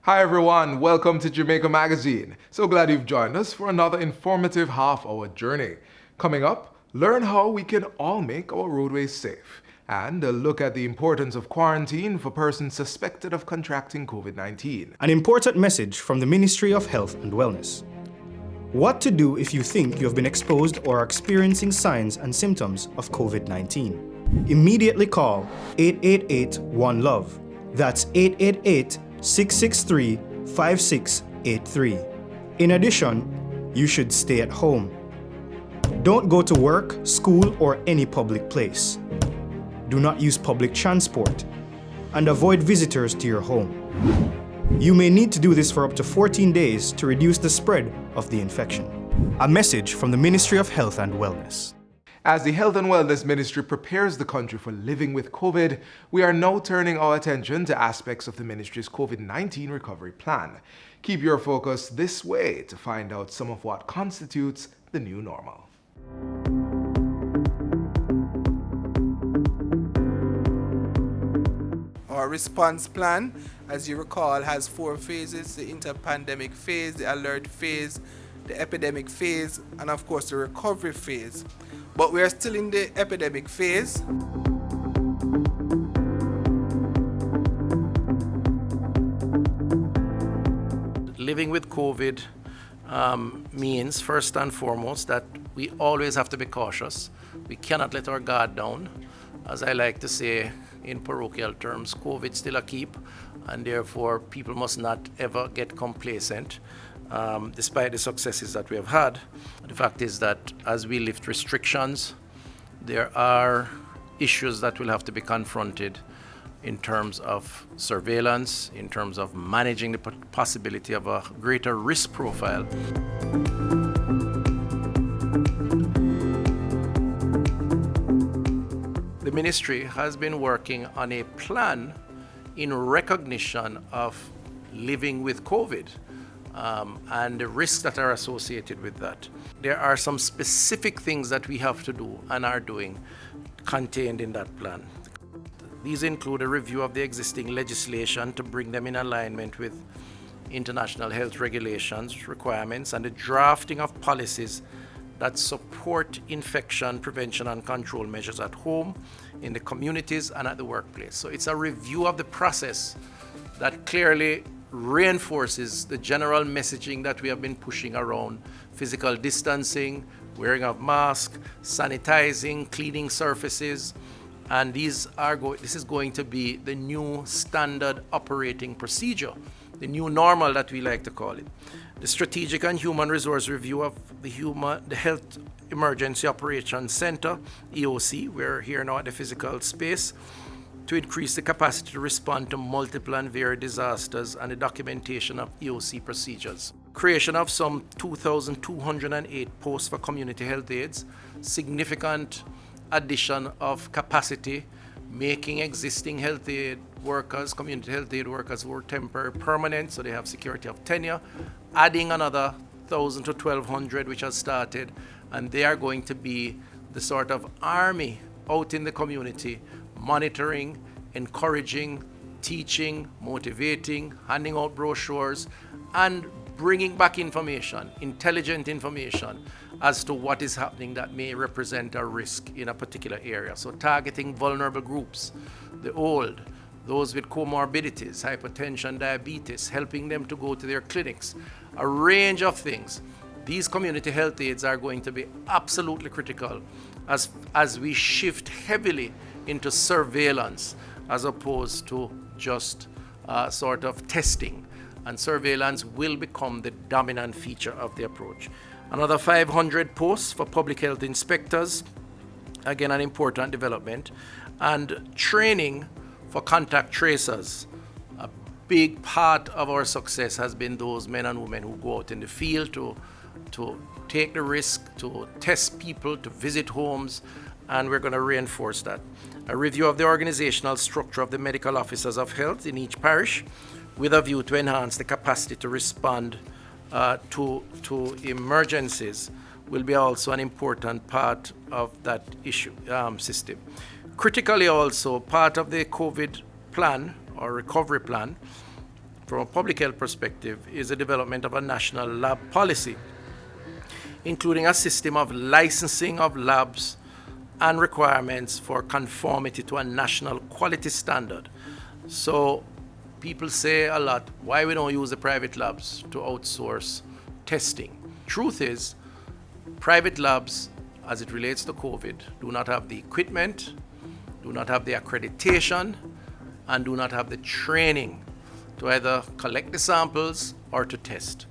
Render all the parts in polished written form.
Hi everyone, welcome to Jamaica Magazine. So glad you've joined us for another informative half-hour journey. Coming up, learn how we can all make our roadways safe and a look at the importance of quarantine for persons suspected of contracting COVID-19. An important message from the Ministry of Health and Wellness. What to do if you think you have been exposed or are experiencing signs and symptoms of COVID-19. Immediately call 888-1-LOVE. That's 888-663-5683. In addition, you should stay at home. Don't go to work, school, or any public place. Do not use public transport, and avoid visitors to your home. You may need to do this for up to 14 days to reduce the spread of the infection. A message from the Ministry of Health and Wellness. As the Health and Wellness Ministry prepares the country for living with COVID, we are now turning our attention to aspects of the ministry's COVID-19 recovery plan. Keep your focus this way to find out some of what constitutes the new normal. Our response plan, as you recall, has 4 phases: the inter-pandemic phase, the alert phase, the epidemic phase, and of course the recovery phase. But we are still in the epidemic phase. Living with COVID means, first and foremost, that we always have to be cautious. We cannot let our guard down. As I like to say in parochial terms, COVID's still a keep, and therefore people must not ever get complacent. Despite the successes that we have had, the fact is that as we lift restrictions, there are issues that will have to be confronted in terms of surveillance, in terms of managing the possibility of a greater risk profile. The ministry has been working on a plan in recognition of living with COVID. And the risks that are associated with that. There are some specific things that we have to do and are doing contained in that plan. These include a review of the existing legislation to bring them in alignment with international health regulations, requirements, and the drafting of policies that support infection prevention and control measures at home, in the communities, and at the workplace. So it's a review of the process that clearly reinforces the general messaging that we have been pushing around: physical distancing, wearing of masks, sanitizing, cleaning surfaces, and this is going to be the new standard operating procedure, the new normal that we like to call it. The Strategic and Human Resource Review of the Health Emergency Operations Center, EOC, we're here now at the physical space, to increase the capacity to respond to multiple and varied disasters, and the documentation of EOC procedures. Creation of some 2,208 posts for community health aides, significant addition of capacity, making existing health aid workers, community health aid workers who are temporary permanent, so they have security of tenure, adding another 1,000 to 1,200 which has started, and they are going to be the sort of army out in the community, monitoring, encouraging, teaching, motivating, handing out brochures, and bringing back information, intelligent information, as to what is happening that may represent a risk in a particular area. So targeting vulnerable groups, the old, those with comorbidities, hypertension, diabetes, helping them to go to their clinics, a range of things. These community health aides are going to be absolutely critical as we shift heavily into surveillance as opposed to just sort of testing. And surveillance will become the dominant feature of the approach. Another 500 posts for public health inspectors, again an important development, and training for contact tracers. A big part of our success has been those men and women who go out in the field to take the risk, to test people, to visit homes, and we're going to reinforce that. A review of the organizational structure of the medical officers of health in each parish, with a view to enhance the capacity to respond to emergencies, will be also an important part of that issue system. Critically also, part of the COVID plan or recovery plan from a public health perspective is the development of a national lab policy, including a system of licensing of labs and requirements for conformity to a national quality standard. So people say a lot, why we don't use the private labs to outsource testing? Truth is, private labs, as it relates to COVID, do not have the equipment, do not have the accreditation, and do not have the training to either collect the samples or to test.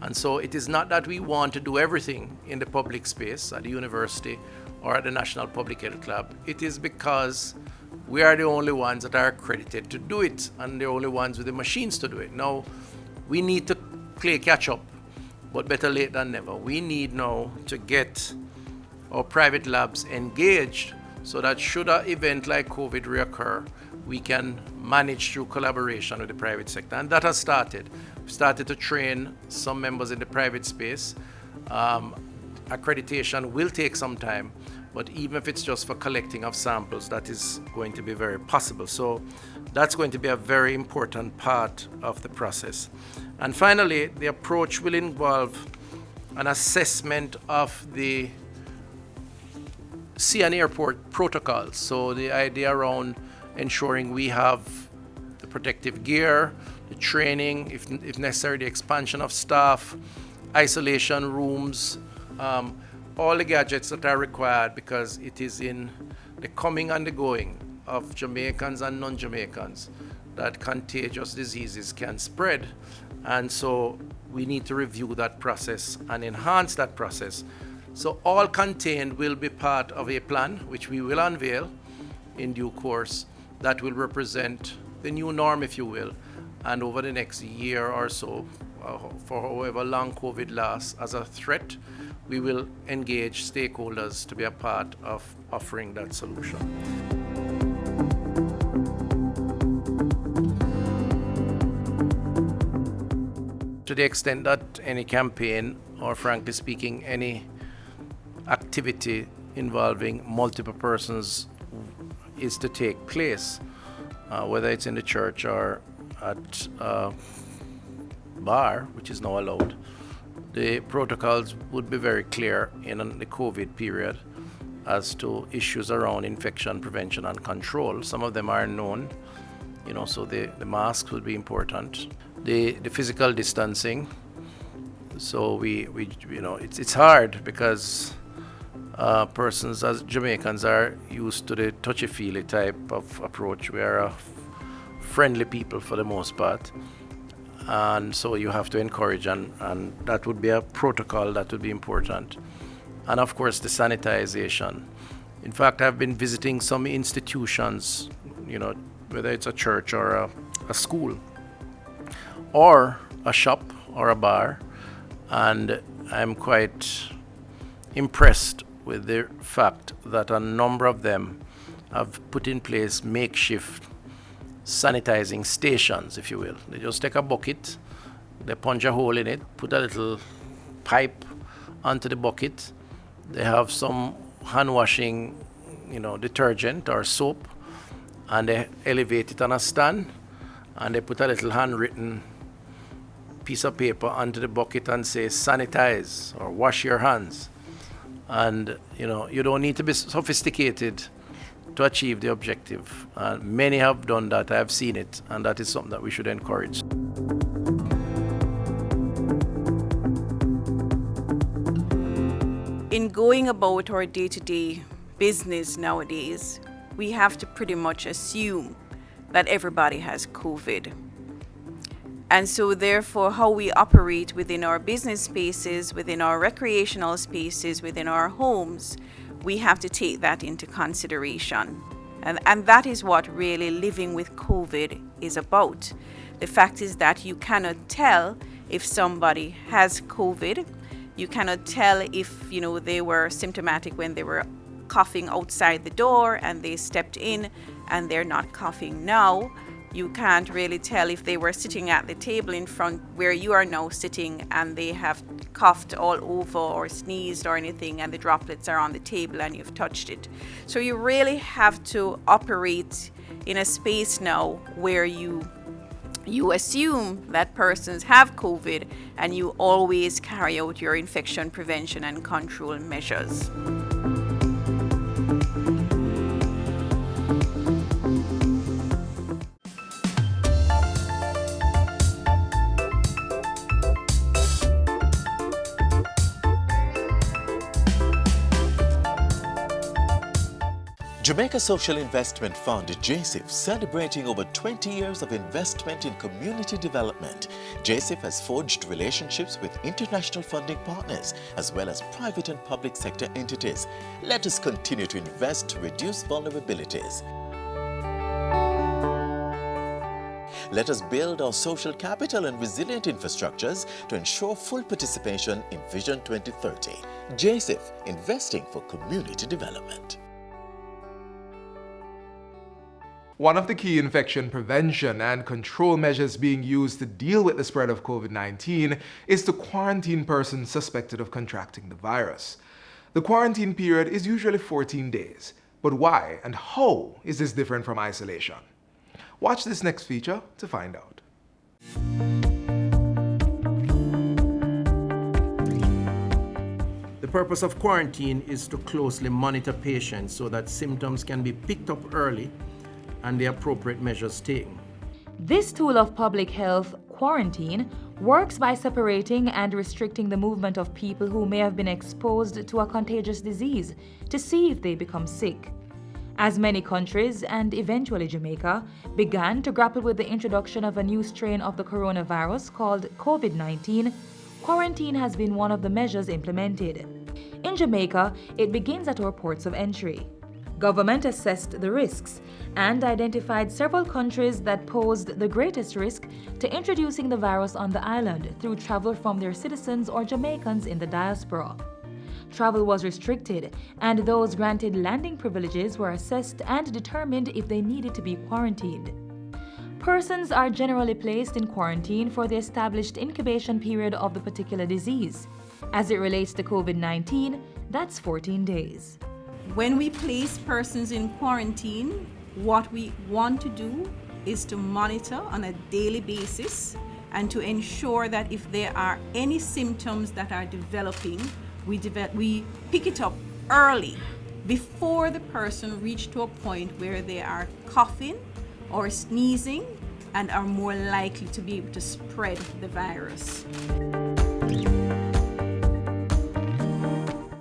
And so it is not that we want to do everything in the public space at the university or at the National Public Health Lab. It is because we are the only ones that are accredited to do it and the only ones with the machines to do it. Now, we need to play catch up, but better late than never. We need now to get our private labs engaged so that should an event like COVID reoccur, we can manage through collaboration with the private sector. And that has started. We've started to train some members in the private space. Accreditation will take some time, but even if it's just for collecting of samples, that is going to be very possible. So that's going to be a very important part of the process. And finally, the approach will involve an assessment of the sea and airport protocols. So the idea around ensuring we have the protective gear, the training, if necessary, the expansion of staff, isolation rooms, all the gadgets that are required, because it is in the coming and the going of Jamaicans and non-Jamaicans that contagious diseases can spread. And so we need to review that process and enhance that process. So all contained will be part of a plan, which we will unveil in due course, that will represent the new norm, if you will. And over the next year or so, for however long COVID lasts as a threat, we will engage stakeholders to be a part of offering that solution. To the extent that any campaign, or frankly speaking, any activity involving multiple persons is to take place, whether it's in the church or at a bar, which is now allowed, the protocols would be very clear in the COVID period as to issues around infection prevention and control. Some of them are known, so the masks will be important. The physical distancing. So we it's hard because persons as Jamaicans are used to the touchy-feely type of approach. We are a friendly people for the most part. And so you have to encourage, and that would be a protocol that would be important. And of course, the sanitization. In fact, I've been visiting some institutions, whether it's a church or a school or a shop or a bar, and I'm quite impressed with the fact that a number of them have put in place makeshift sanitizing stations, if you will. They just take a bucket, they punch a hole in it, put a little pipe onto the bucket. They have some hand washing, detergent or soap, and they elevate it on a stand, and they put a little handwritten piece of paper onto the bucket and say sanitize or wash your hands. And you don't need to be sophisticated to achieve the objective. Many have done that. I have seen it, and that is something that we should encourage. In going about our day-to-day business nowadays, we have to pretty much assume that everybody has COVID. And so therefore, how we operate within our business spaces, within our recreational spaces, within our homes, we have to take that into consideration. And that is what really living with COVID is about. The fact is that you cannot tell if somebody has COVID. You cannot tell if, they were symptomatic when they were coughing outside the door and they stepped in and they're not coughing now. You can't really tell if they were sitting at the table in front where you are now sitting and they have coughed all over or sneezed or anything and the droplets are on the table and you've touched it. So you really have to operate in a space now where you you assume that persons have COVID and you always carry out your infection prevention and control measures. Jamaica Social Investment Fund, JSIF, celebrating over 20 years of investment in community development. JSIF has forged relationships with international funding partners as well as private and public sector entities. Let us continue to invest to reduce vulnerabilities. Let us build our social capital and resilient infrastructures to ensure full participation in Vision 2030. JSIF, investing for community development. One of the key infection prevention and control measures being used to deal with the spread of COVID-19 is to quarantine persons suspected of contracting the virus. The quarantine period is usually 14 days, but why and how is this different from isolation? Watch this next feature to find out. The purpose of quarantine is to closely monitor patients so that symptoms can be picked up early and the appropriate measures taken. This tool of public health, quarantine, works by separating and restricting the movement of people who may have been exposed to a contagious disease to see if they become sick. As many countries, and eventually Jamaica, began to grapple with the introduction of a new strain of the coronavirus called COVID-19, quarantine has been one of the measures implemented. In Jamaica, it begins at our ports of entry. Government assessed the risks and identified several countries that posed the greatest risk to introducing the virus on the island through travel from their citizens or Jamaicans in the diaspora. Travel was restricted, and those granted landing privileges were assessed and determined if they needed to be quarantined. Persons are generally placed in quarantine for the established incubation period of the particular disease. As it relates to COVID-19, that's 14 days. When we place persons in quarantine, what we want to do is to monitor on a daily basis and to ensure that if there are any symptoms that are developing, we pick it up early before the person reaches to a point where they are coughing or sneezing and are more likely to be able to spread the virus.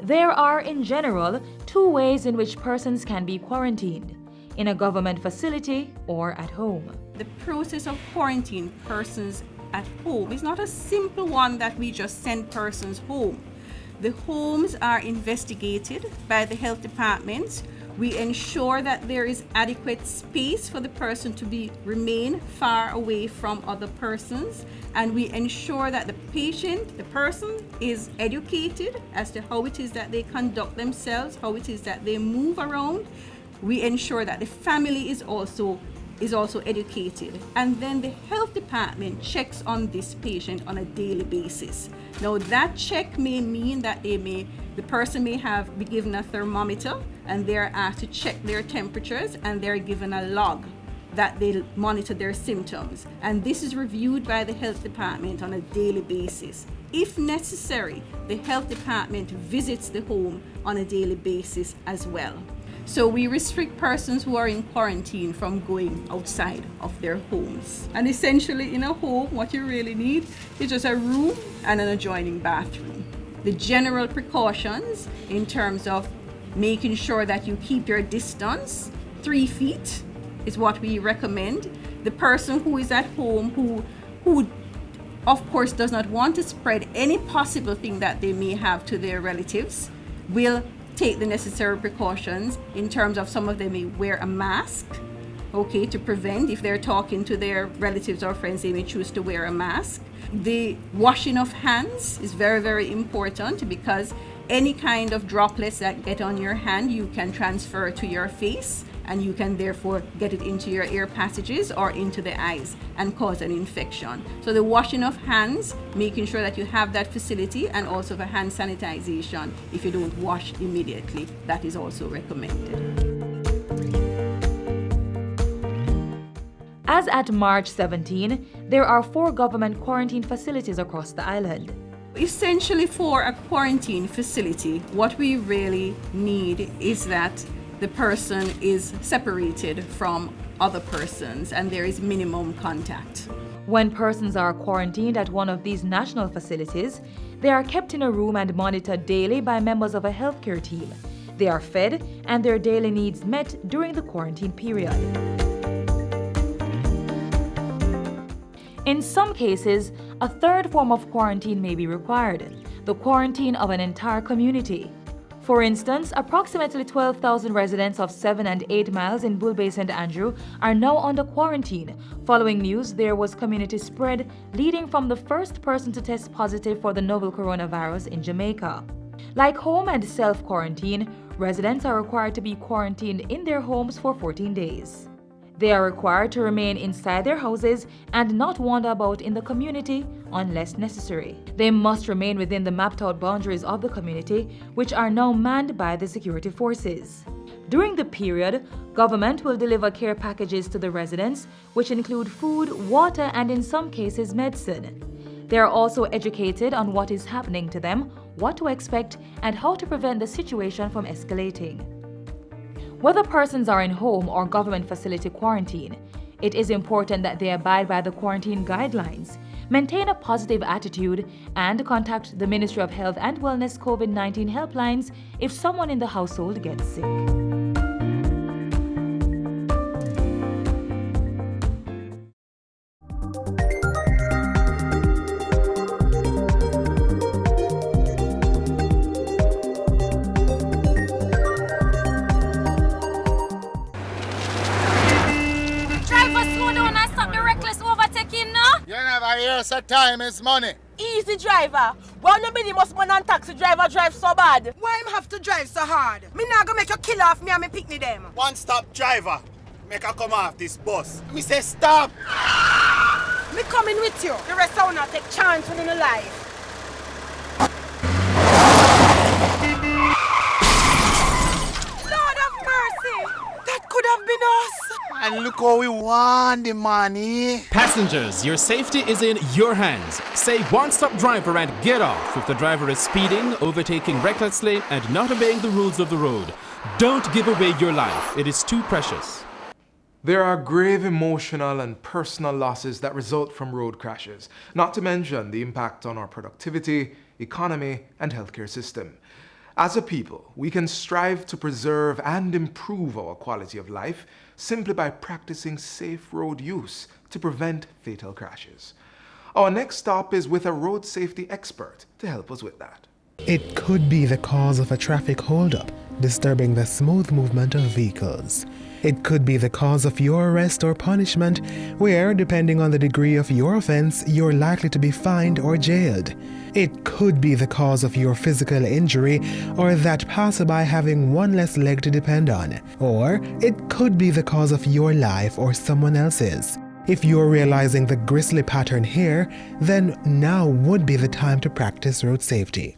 There are, in general, two ways in which persons can be quarantined: in a government facility or at home. The process of quarantining persons at home is not a simple one that we just send persons home. The homes are investigated by the health department. We ensure that there is adequate space for the person to remain far away from other persons, and we ensure that the person is educated as to how it is that they conduct themselves, how it is that they move around. We ensure that the family is also educated, and then the health department checks on this patient on a daily basis. Now that check may mean that the person may be given a thermometer and they're asked to check their temperatures, and they're given a log that they monitor their symptoms, and this is reviewed by the health department on a daily basis. If necessary, the health department visits the home on a daily basis as well. So we restrict persons who are in quarantine from going outside of their homes. And essentially in a home, what you really need is just a room and an adjoining bathroom. The general precautions in terms of making sure that you keep your distance, 3 feet is what we recommend. The person who is at home who of course does not want to spread any possible thing that they may have to their relatives will take the necessary precautions in terms of some of them may wear a mask, okay, to prevent. If they're talking to their relatives or friends, they may choose to wear a mask. The washing of hands is very, very important, because any kind of droplets that get on your hand, you can transfer to your face, and you can therefore get it into your ear passages or into the eyes and cause an infection. So the washing of hands, making sure that you have that facility, and also for hand sanitization, if you don't wash immediately, that is also recommended. As at March 17, there are 4 government quarantine facilities across the island. Essentially, for a quarantine facility, what we really need is that the person is separated from other persons and there is minimum contact. When persons are quarantined at one of these national facilities, they are kept in a room and monitored daily by members of a healthcare team. They are fed and their daily needs met during the quarantine period. In some cases, a third form of quarantine may be required, the quarantine of an entire community. For instance, approximately 12,000 residents of 7 and 8 miles in Bull Bay St. Andrew are now under quarantine, following news there was community spread leading from the first person to test positive for the novel coronavirus in Jamaica. Like home and self-quarantine, residents are required to be quarantined in their homes for 14 days. They are required to remain inside their houses and not wander about in the community unless necessary. They must remain within the mapped-out boundaries of the community, which are now manned by the security forces. During the period, government will deliver care packages to the residents, which include food, water, and in some cases, medicine. They are also educated on what is happening to them, what to expect, and how to prevent the situation from escalating. Whether persons are in home or government facility quarantine, it is important that they abide by the quarantine guidelines, maintain a positive attitude, and contact the Ministry of Health and Wellness COVID-19 helplines if someone in the household gets sick. So time is money. Easy driver. Well, no minimum money and taxi driver drive so bad. Why him have to drive so hard? Me not gonna make you kill off me and me picnic them. One stop driver. Make her come off this bus. Me say stop. Me coming with you. The rest will not take chance when in the life. Lord of mercy. That could have been us. And look how we want the money. Passengers, your safety is in your hands. Say one-stop driver and get off if the driver is speeding, overtaking recklessly, and not obeying the rules of the road. Don't give away your life. It is too precious. There are grave emotional and personal losses that result from road crashes, not to mention the impact on our productivity, economy, and healthcare system. As a people, we can strive to preserve and improve our quality of life simply by practicing safe road use to prevent fatal crashes. Our next stop is with a road safety expert to help us with that. It could be the cause of a traffic holdup, disturbing the smooth movement of vehicles. It could be the cause of your arrest or punishment, where, depending on the degree of your offense, you're likely to be fined or jailed. It could be the cause of your physical injury, or that passerby having one less leg to depend on. Or it could be the cause of your life or someone else's. If you're realizing the grisly pattern here, then now would be the time to practice road safety.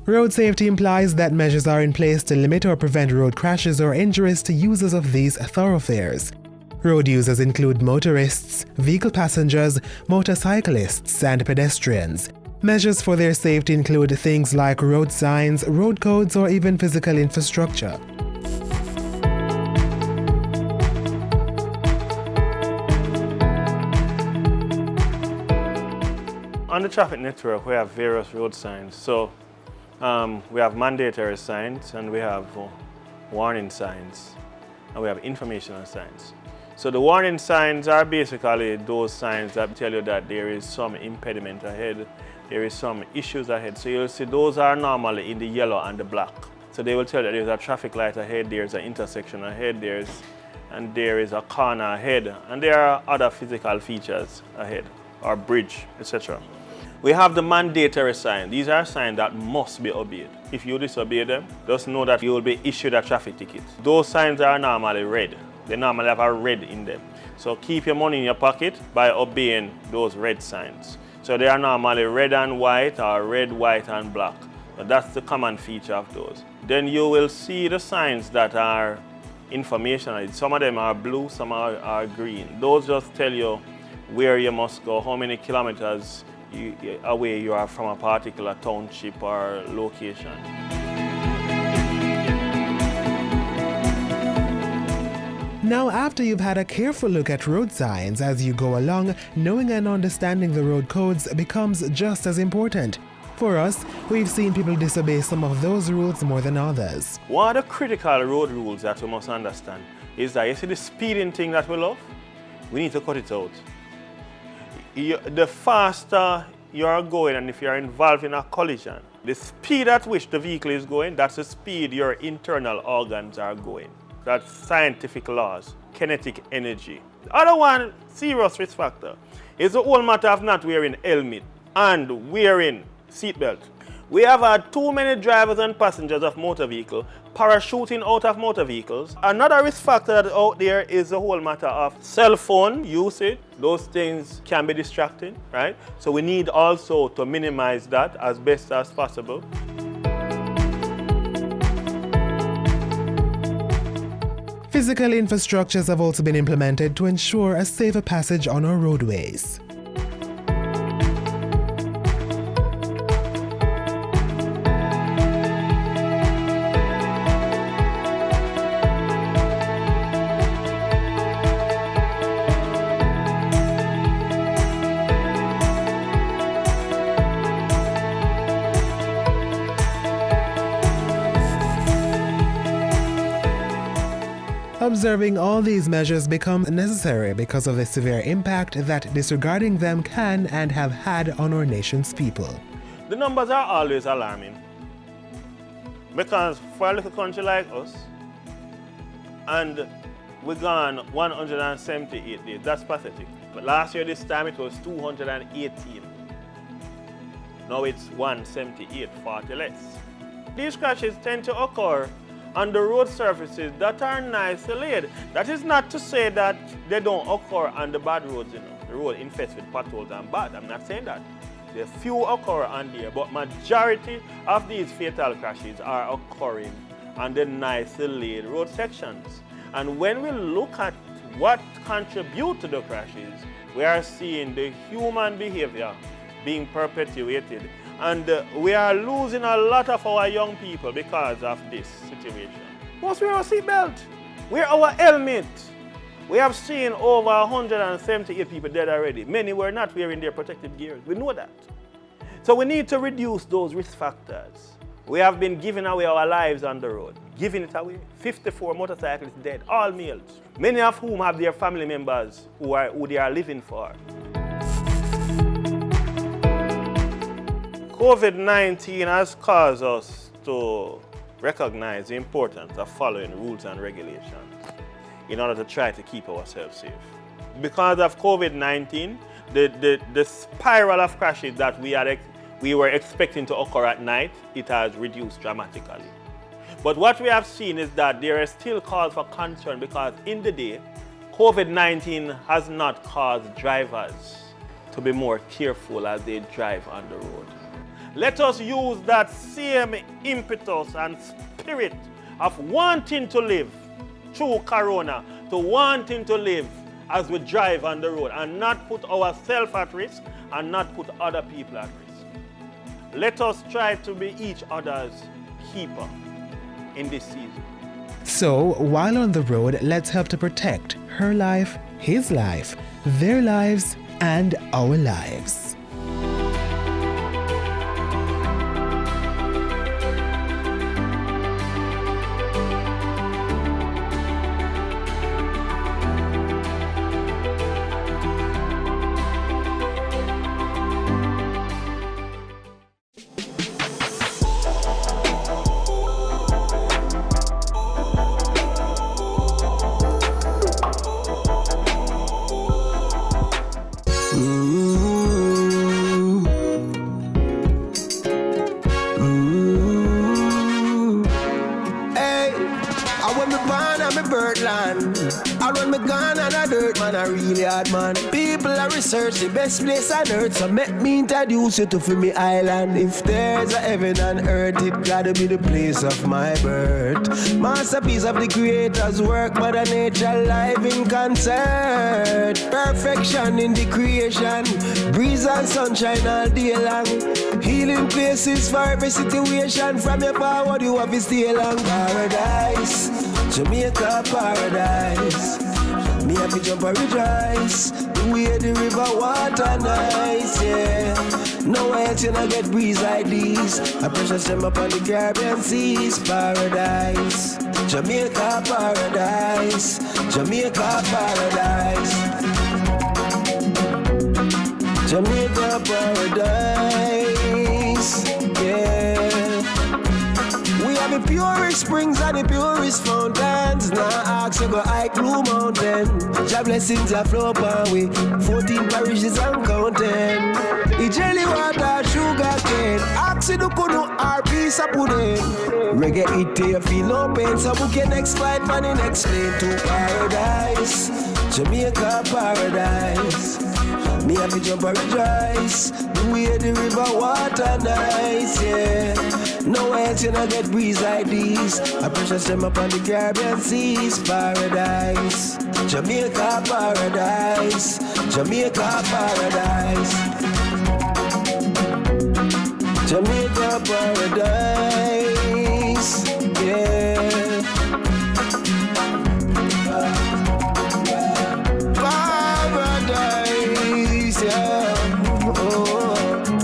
Road safety implies that measures are in place to limit or prevent road crashes or injuries to users of these thoroughfares. Road users include motorists, vehicle passengers, motorcyclists, and pedestrians. Measures for their safety include things like road signs, road codes, or even physical infrastructure. On the traffic network, we have various road signs. So we have mandatory signs, and we have warning signs, and we have informational signs. So the warning signs are basically those signs that tell you that there is some impediment ahead, there is some issues ahead. So you'll see those are normally in the yellow and the black. So they will tell you that there's a traffic light ahead, there's an intersection ahead, there is a corner ahead, and there are other physical features ahead, or bridge, etc. We have the mandatory sign. These are signs that must be obeyed. If you disobey them, just know that you will be issued a traffic ticket. Those signs are normally red. They normally have a red in them. So keep your money in your pocket by obeying those red signs. So they are normally red and white or red, white and black. So that's the common feature of those. Then you will see the signs that are informational. Some of them are blue, some are green. Those just tell you where you must go, how many kilometers away you are from a particular township or location. Now, after you've had a careful look at road signs as you go along, knowing and understanding the road codes becomes just as important. For us, we've seen people disobey some of those rules more than others. One of the critical road rules that we must understand is that you see the speeding thing that we love, we need to cut it out. The faster you are going, and if you are involved in a collision, the speed at which the vehicle is going, that's the speed your internal organs are going. That's scientific laws, kinetic energy. The other one, serious risk factor, is the whole matter of not wearing helmet and wearing seatbelt. We have had too many drivers and passengers of motor vehicle parachuting out of motor vehicles. Another risk factor that's out there is the whole matter of cell phone usage. Those things can be distracting, right? So we need also to minimize that as best as possible. Physical infrastructures have also been implemented to ensure a safer passage on our roadways. Observing all these measures becomes necessary because of the severe impact that disregarding them can and have had on our nation's people. The numbers are always alarming because for a little country like us, and we've gone 178 days, that's pathetic. But last year this time it was 218. Now it's 178, 40 less. These crashes tend to occur on the road surfaces that are nicely laid. That is not to say that they don't occur on the bad roads, the road infested with potholes and bad. I'm not saying that. There are few occur on there, but majority of these fatal crashes are occurring on the nicely laid road sections. And when we look at what contributes to the crashes, we are seeing the human behavior being perpetuated. And we are losing a lot of our young people because of this situation. Must wear our seatbelt, wear our helmet. We have seen over 178 people dead already. Many were not wearing their protective gear. We know that. So we need to reduce those risk factors. We have been giving away our lives on the road, giving it away. 54 motorcyclists dead, all males. Many of whom have their family members who they are living for. COVID-19 has caused us to recognize the importance of following rules and regulations in order to try to keep ourselves safe. Because of COVID-19, the spiral of crashes that we were expecting to occur at night, it has reduced dramatically. But what we have seen is that there is still cause for concern because in the day, COVID-19 has not caused drivers to be more careful as they drive on the road. Let us use that same impetus and spirit of wanting to live through Corona to wanting to live as we drive on the road and not put ourselves at risk and not put other people at risk. Let us try to be each other's keeper in this season. So, while on the road, let's help to protect her life, his life, their lives, and our lives. bad man. People are research the best place on earth, so make me introduce you to me island. If there's a heaven and earth, it gotta be the place of my birth. Masterpiece of the creator's work, Mother Nature live in concert. Perfection in the creation, breeze and sunshine all day long. Healing places for every situation. From your forward you have to stay long. Paradise, Jamaica paradise. Me have to jump and rejoice. The way the river water nice, yeah. Nowhere else you not get breeze like these. A precious gem upon the Caribbean seas. Paradise, Jamaica paradise. Jamaica paradise. Jamaica paradise, yeah. We have the purest springs and the purest fountains. Now ask you go hike Blue Mountain. Jah blessings are flow upon we. 14 parishes and counting. The jelly water, sugar cane. Ask you to kunu our piece of pudding. Reggae it till you feel no pain. So book your next flight, man, and explain to paradise. Jamaica paradise. Me have to jump and rejoice. The way the river water nice, yeah. Nowhere else you not get breeze like these. A precious gem upon the Caribbean seas. Paradise, Jamaica paradise. Jamaica paradise. Jamaica paradise, yeah.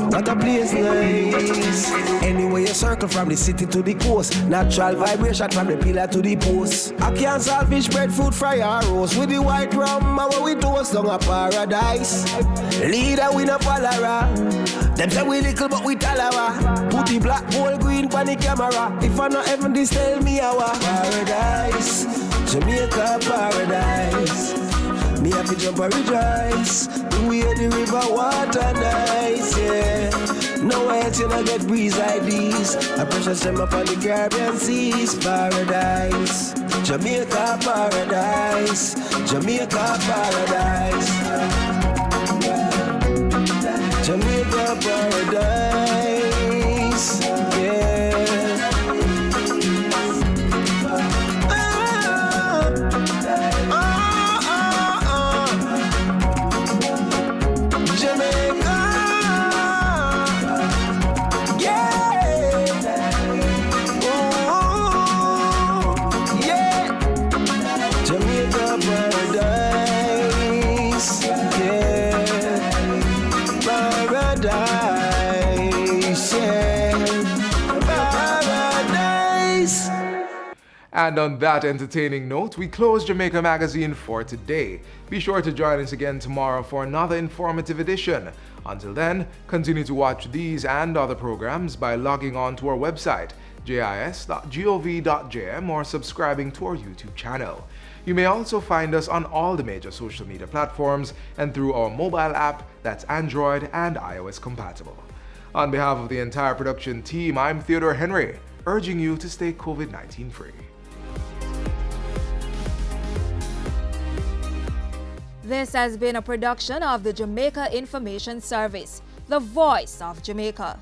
What a place nice. Anyway you circle from the city to the coast. Natural vibration from the pillar to the post. I can't salvage breadfruit, fry or roast. With the white rum, how we toast on a paradise. Leader we no follower. Them say we little but we talawa. Put the black, gold, green pan the camera. If I not heaven, this tell me our paradise. Jamaica paradise. Me have to jump and rejoice. The way the river water nice, yeah. Nowhere else you not get breeze like these. A precious gem upon the Caribbean seas. Paradise, Jamaica paradise. Jamaica paradise. Jamaica paradise, yeah. And on that entertaining note, we close Jamaica Magazine for today. Be sure to join us again tomorrow for another informative edition. Until then, continue to watch these and other programs by logging on to our website, jis.gov.jm, or subscribing to our YouTube channel. You may also find us on all the major social media platforms and through our mobile app that's Android and iOS compatible. On behalf of the entire production team, I'm Theodore Henry, urging you to stay COVID-19 free. This has been a production of the Jamaica Information Service, the voice of Jamaica.